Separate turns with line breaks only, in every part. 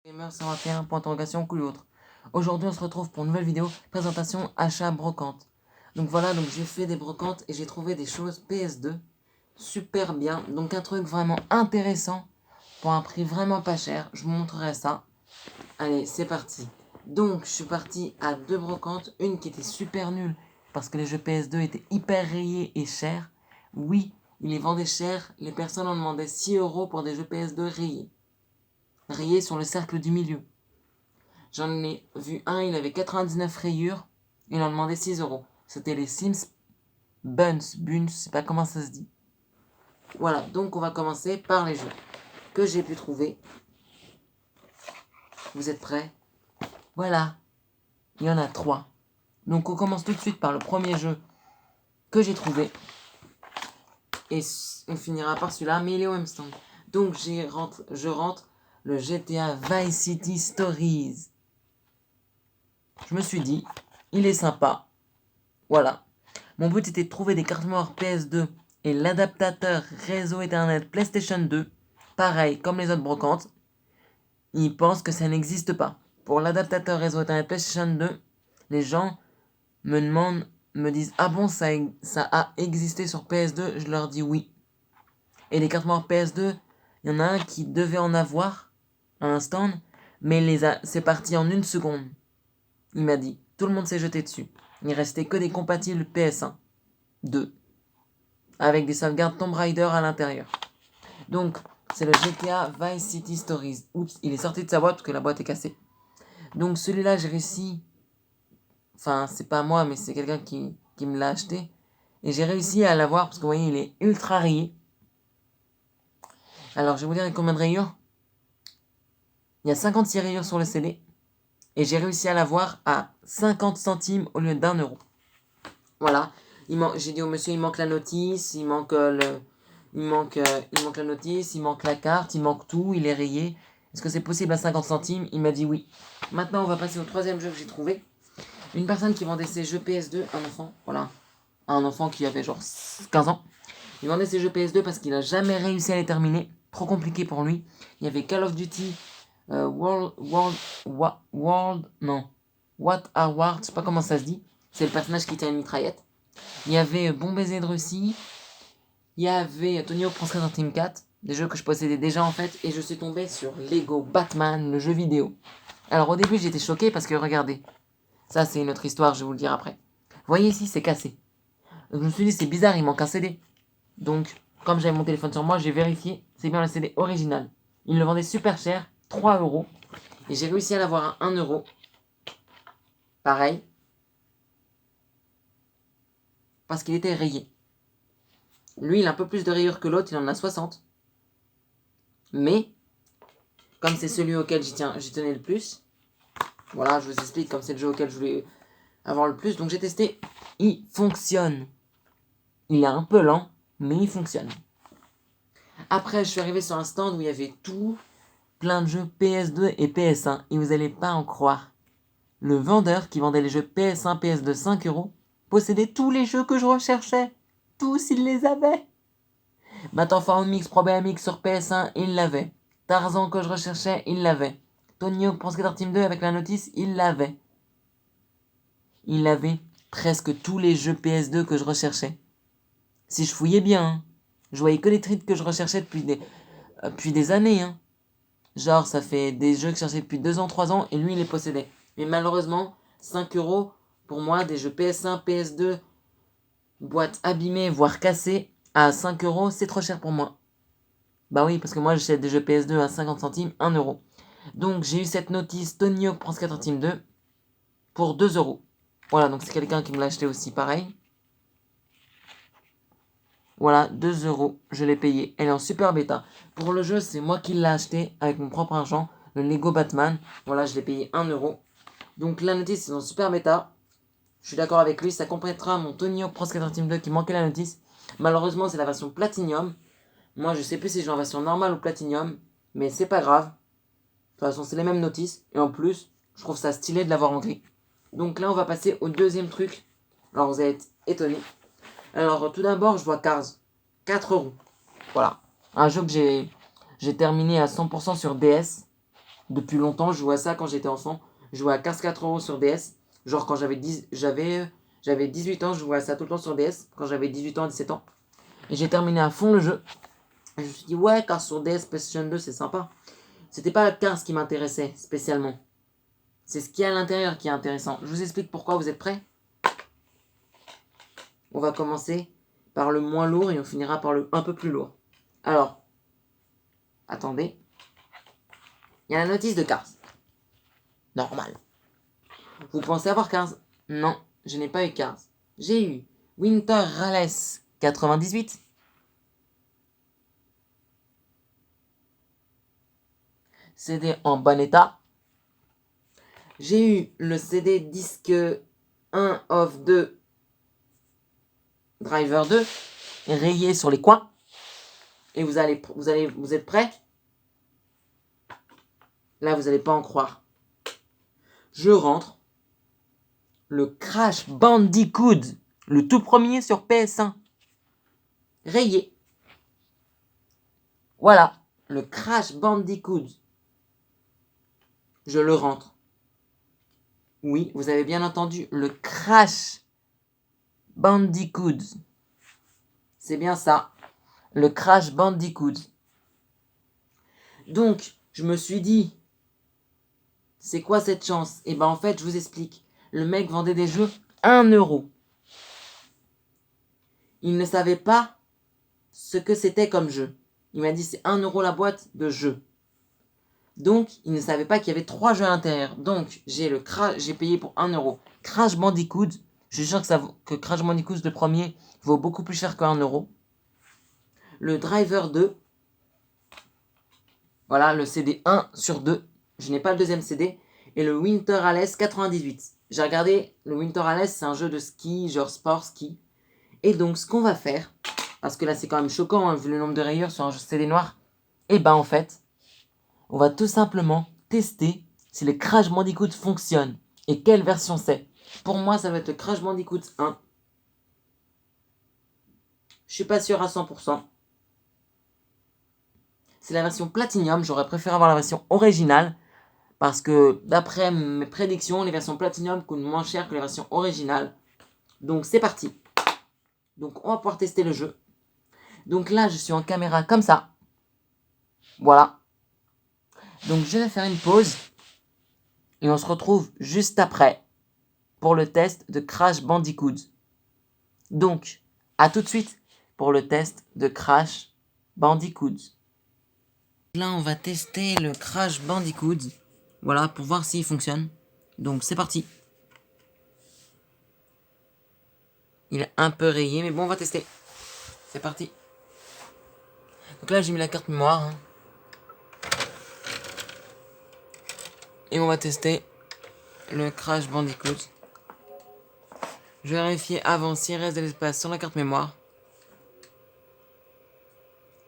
Gamer 121, point d'interrogation, couille autre. Aujourd'hui, on se retrouve pour une nouvelle vidéo, présentation, achat, brocante. Donc voilà, donc j'ai fait des brocantes et j'ai trouvé des choses PS2 super bien. Donc un truc vraiment intéressant pour un prix vraiment pas cher. Je vous montrerai ça. Allez, c'est parti. Donc je suis parti à deux brocantes, une qui était super nulle parce que les jeux PS2 étaient hyper rayés et chers. Oui, ils les vendaient cher, les personnes en demandaient 6 € pour des jeux PS2 rayés sur le cercle du milieu. J'en ai vu un, il avait 99 rayures, il en demandait 6 €. C'était les Sims Buns, je sais pas comment ça se dit. Voilà, donc on va commencer par les jeux que j'ai pu trouver. Vous êtes prêts? Voilà, il y en a 3. Donc on commence tout de suite par le premier jeu que j'ai trouvé. Et on finira par celui-là, mais il est au même stand. Donc je rentre le GTA Vice City Stories. Je me suis dit, il est sympa. Voilà. Mon but était de trouver des cartes mémoire PS2 et l'adaptateur réseau Ethernet PlayStation 2. Pareil, comme les autres brocantes, ils pensent que ça n'existe pas. Pour l'adaptateur réseau Ethernet PlayStation 2, les gens me disent ah bon, ça a existé sur PS2. Je leur dis oui. Et les cartes mémoire PS2, il y en a un qui devait en avoir à un stand, mais c'est parti en 1 seconde. Il m'a dit, tout le monde s'est jeté dessus. Il restait que des compatibles PS1, 2, avec des sauvegardes Tomb Raider à l'intérieur. Donc, c'est le GTA Vice City Stories. Oups, il est sorti de sa boîte parce que la boîte est cassée. Donc celui-là, j'ai réussi. Enfin, c'est pas moi, mais c'est quelqu'un qui me l'a acheté. Et j'ai réussi à l'avoir parce que vous voyez, il est ultra rayé. Alors, je vais vous dire combien de rayures. Il y a 56 rayures sur le CD. Et j'ai réussi à l'avoir à 50 centimes au lieu d'1 €. Voilà. J'ai dit au monsieur, il manque la notice, il manque la notice, il manque la carte, il manque tout, il est rayé. Est-ce que c'est possible à 50 centimes? Il m'a dit oui. Maintenant, on va passer au troisième jeu que j'ai trouvé. Une personne qui vendait ses jeux PS2, un enfant, voilà. Un enfant qui avait genre 15 ans. Il vendait ses jeux PS2 parce qu'il n'a jamais réussi à les terminer. Trop compliqué pour lui. Il y avait Call of Duty, What Award, je sais pas comment ça se dit. C'est le personnage qui tient une mitraillette. Il y avait Bon Baiser de Russie. Il y avait Tony Hawk Pro Skater Team 4. Des jeux que je possédais déjà en fait. Et je suis tombé sur Lego Batman, le jeu vidéo. Alors au début j'étais choqué parce que regardez. Ça c'est une autre histoire, je vais vous le dire après. Vous voyez ici c'est cassé. Donc, je me suis dit c'est bizarre, il manque un CD. Donc comme j'avais mon téléphone sur moi, j'ai vérifié. C'est bien le CD original. Il le vendait super cher, 3 €. Et j'ai réussi à l'avoir à 1 €. Pareil. Parce qu'il était rayé. Lui, il a un peu plus de rayures que l'autre, il en a 60. Mais, comme c'est celui auquel j'y tenais le plus, voilà, je vous explique, comme c'est le jeu auquel je voulais avoir le plus, donc j'ai testé, il fonctionne. Il est un peu lent, mais il fonctionne. Après, je suis arrivé sur un stand où il y avait tout, plein de jeux PS2 et PS1, et vous allez pas en croire. Le vendeur qui vendait les jeux PS1, PS2 5 € possédait tous les jeux que je recherchais. Tous, il les avait. Matt Mix Pro BMX sur PS1, il l'avait. Tarzan que je recherchais, il l'avait. Tony Hawk Pro Skater Team 2 avec la notice, il l'avait. Il avait presque tous les jeux PS2 que je recherchais. Si je fouillais bien, hein. Je voyais que les treats que je recherchais depuis des années. Hein. Genre, ça fait des jeux que je cherchais depuis 2 ans, 3 ans, et lui, il les possédait. Mais malheureusement, 5 € pour moi, des jeux PS1, PS2, boîte abîmée, voire cassée, à 5 €, c'est trop cher pour moi. Bah oui, parce que moi, j'achète des jeux PS2 à 50 centimes, 1 €. Donc, j'ai eu cette notice Tony Hawk Pro Skater Team 2 pour 2 €. Voilà, donc c'est quelqu'un qui me l'a acheté aussi, pareil. Voilà, 2 €, je l'ai payé. Elle est en super bêta. Pour le jeu, c'est moi qui l'ai acheté avec mon propre argent, le Lego Batman. Voilà, je l'ai payé 1 €. Donc la notice, c'est en super bêta. Je suis d'accord avec lui, ça complétera mon Tony Hawk Pro Skater Team 2 qui manquait la notice. Malheureusement, c'est la version Platinum. Moi, je sais plus si je joue en version normale ou Platinum, mais c'est pas grave. De toute façon, c'est les mêmes notices. Et en plus, je trouve ça stylé de l'avoir en gris. Donc là, on va passer au deuxième truc. Alors, vous allez être étonnés. Alors, tout d'abord, je vois Cars. 4 €. Voilà. Un jeu que j'ai terminé à 100% sur DS. Depuis longtemps, je jouais à ça quand j'étais enfant. Je jouais à Cars 4 € sur DS. Genre quand j'avais 18 ans, je jouais à ça tout le temps sur DS. Quand j'avais 18 ans, 17 ans. Et j'ai terminé à fond le jeu. Et je me suis dit, ouais, Cars sur DS, PlayStation 2, c'est sympa. C'était pas Cars qui m'intéressait spécialement. C'est ce qu'il y a à l'intérieur qui est intéressant. Je vous explique pourquoi, vous êtes prêts? On va commencer par le moins lourd et on finira par le un peu plus lourd. Alors, attendez. Il y a la notice de Cars. Normal. Vous pensez avoir Cars? Non, je n'ai pas eu Cars. J'ai eu Winter Rales 98. CD en bon état. J'ai eu le CD disque 1 of 2 Driver 2 rayé sur les coins. Et vous êtes prêts? Là, vous n'allez pas en croire. Je rentre. Le Crash Bandicoot, le tout premier sur PS1. Rayé. Voilà, le Crash Bandicoot. Je le rentre. Oui, vous avez bien entendu, le Crash Bandicoot. C'est bien ça, le Crash Bandicoot. Donc, je me suis dit, c'est quoi cette chance? Et ben en fait, je vous explique. Le mec vendait des jeux 1 euro. Il ne savait pas ce que c'était comme jeu. Il m'a dit c'est 1 euro la boîte de jeux. Donc, il ne savait pas qu'il y avait 3 jeux à l'intérieur. Donc, j'ai payé pour 1 euro. Crash Bandicoot, je suis sûr que Crash Bandicoot, le premier, vaut beaucoup plus cher que 1 euro. Le Driver 2, voilà, le CD 1 sur 2. Je n'ai pas le deuxième CD. Et le Winter Rales 98. J'ai regardé, le Winter Rales, c'est un jeu de ski, genre sport ski. Et donc, ce qu'on va faire, parce que là, c'est quand même choquant, hein, vu le nombre de rayures sur un CD noir. Et ben, en fait, on va tout simplement tester si le Crash Bandicoot fonctionne et quelle version c'est. Pour moi, ça va être le Crash Bandicoot 1. Je suis pas sûr à 100%. C'est la version Platinum. J'aurais préféré avoir la version originale parce que d'après mes prédictions, les versions Platinum coûtent moins cher que les versions originales. Donc c'est parti. Donc on va pouvoir tester le jeu. Donc là, je suis en caméra comme ça. Voilà. Donc je vais faire une pause et on se retrouve juste après pour le test de Crash Bandicoot. Donc, à tout de suite pour le test de Crash Bandicoot. Là, on va tester le Crash Bandicoot. Voilà, pour voir s'il fonctionne. Donc, c'est parti. Il est un peu rayé, mais bon, on va tester. C'est parti. Donc là, j'ai mis la carte mémoire. Hein. Et on va tester le Crash Bandicoot. Je vais vérifier avant s'il reste de l'espace sur la carte mémoire.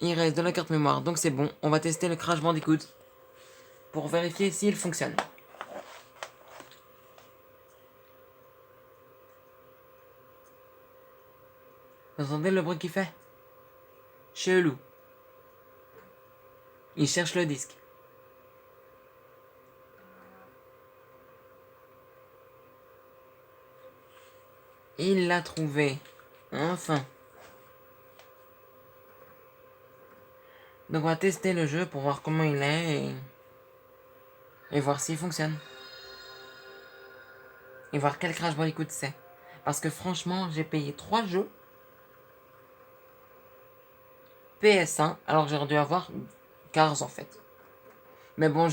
Il reste de la carte mémoire, donc c'est bon. On va tester le Crash Bandicoot pour vérifier s'il fonctionne. Vous entendez le bruit qu'il fait? Chelou. Il cherche le disque. Il l'a trouvé. Enfin. Donc on va tester le jeu pour voir comment il est et voir s'il fonctionne. Et voir quel Crash Bandicoot c'est. Parce que franchement, j'ai payé 3 jeux PS1 alors que j'aurais dû avoir Cars en fait. Mais bon,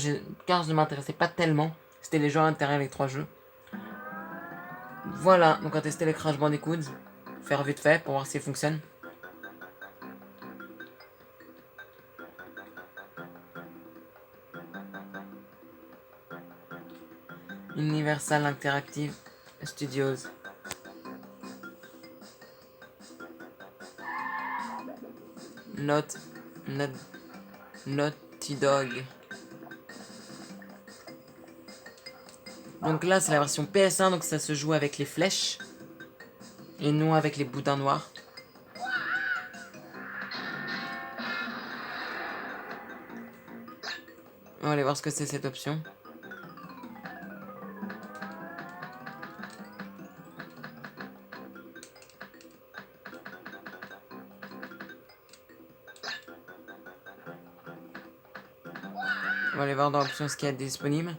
Cars ne m'intéressait pas tellement. C'était les jeux à l'intérieur avec 3 jeux. Voilà, donc on va tester les Crash Bandicoot. Faire vite fait pour voir s'il fonctionne. Universal Interactive Studios. Naughty Dog. Donc là, c'est la version PS1, donc ça se joue avec les flèches. Et non avec les boudins noirs. On va aller voir ce que c'est cette option. On va aller voir dans l'option ce qu'il y a de disponible.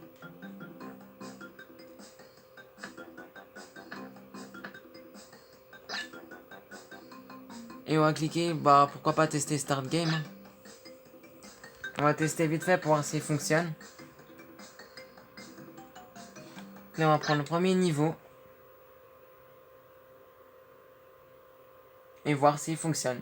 Et on va cliquer, bah pourquoi pas tester Start Game. On va tester vite fait pour voir s'il fonctionne. Là on va prendre le premier niveau. Et voir s'il fonctionne.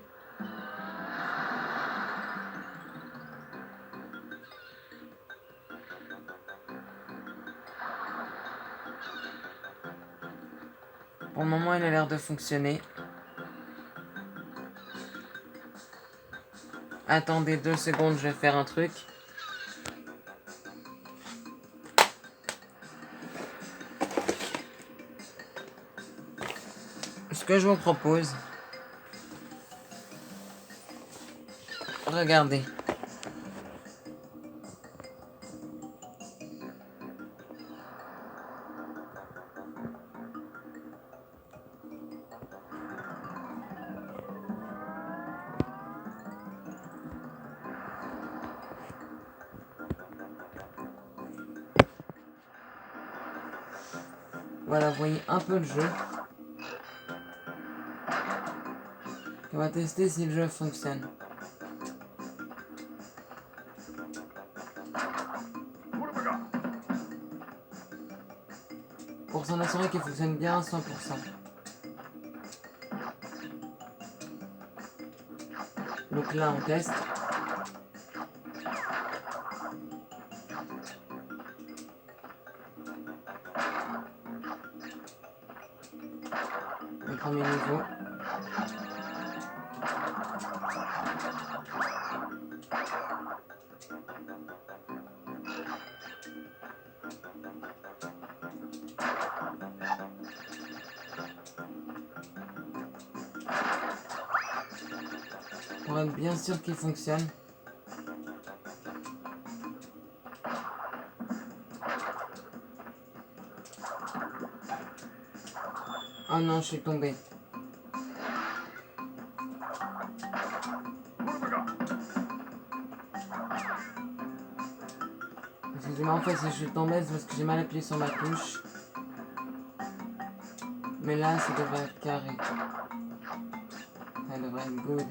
Pour le moment il a l'air de fonctionner. Attendez 2 secondes, je vais faire un truc. Ce que je vous propose, regardez. Voilà, vous voyez un peu le jeu. On va tester si le jeu fonctionne. Pour s'en assurer qu'il fonctionne bien à 100%. Donc là on teste. Le premier niveau. Pour être bien sûr qu'il fonctionne. Oh non, je suis tombé. Excusez-moi, en fait, si je suis tombé, c'est parce que j'ai mal appuyé sur ma touche. Mais là, ça devrait être carré. Ça devrait être good.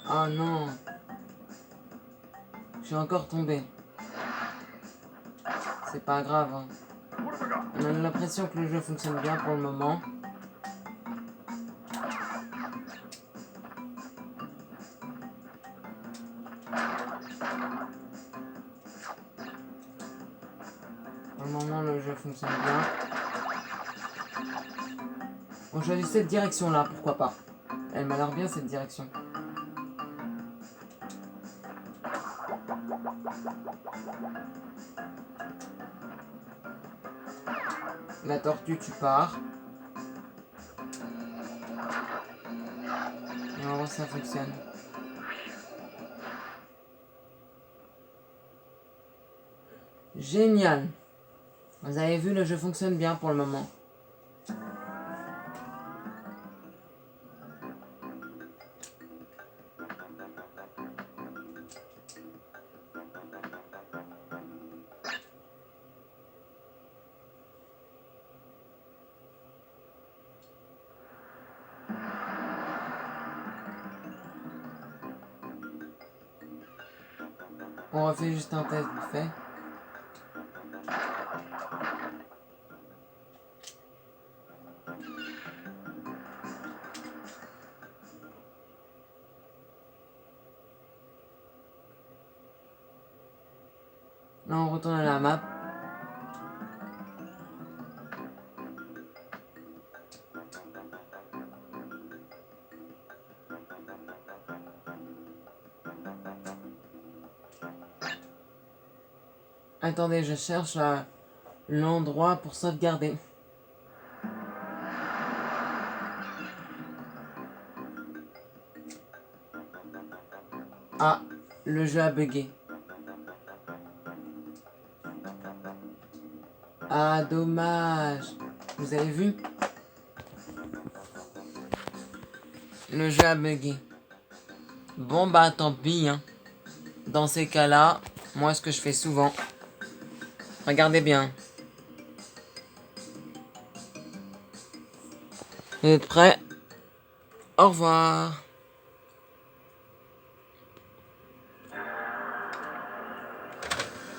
Oh non. Je suis encore tombé. C'est pas grave. Hein. On a l'impression que le jeu fonctionne bien pour le moment. Pour le moment, le jeu fonctionne bien. On choisit cette direction-là, pourquoi pas. Elle m'a l'air bien, cette direction. La tortue, tu pars. Et on va voir si ça fonctionne. Génial. Vous avez vu, le jeu fonctionne bien pour le moment. On refait juste un test vite fait. Là, on retourne à la map. Attendez, je cherche l'endroit pour sauvegarder. Ah, le jeu a bugué. Ah, dommage. Vous avez vu? Le jeu a bugué. Bon, bah, tant pis, hein. Dans ces cas-là, moi, ce que je fais souvent... Regardez bien. Vous êtes prêts? Au revoir.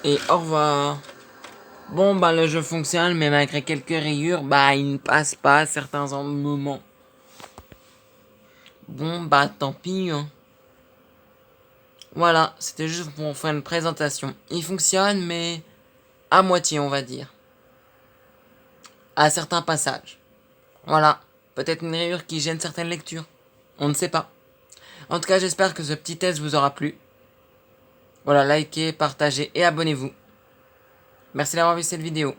Et au revoir. Bon, bah, le jeu fonctionne, mais malgré quelques rayures, bah, il ne passe pas à certains moments. Bon, bah, tant pis, hein. Voilà, c'était juste pour faire une présentation. Il fonctionne, mais à moitié, on va dire. À certains passages. Voilà, peut-être une rayure qui gêne certaines lectures. On ne sait pas. En tout cas, j'espère que ce petit test vous aura plu. Voilà, likez, partagez et abonnez-vous. Merci d'avoir vu cette vidéo.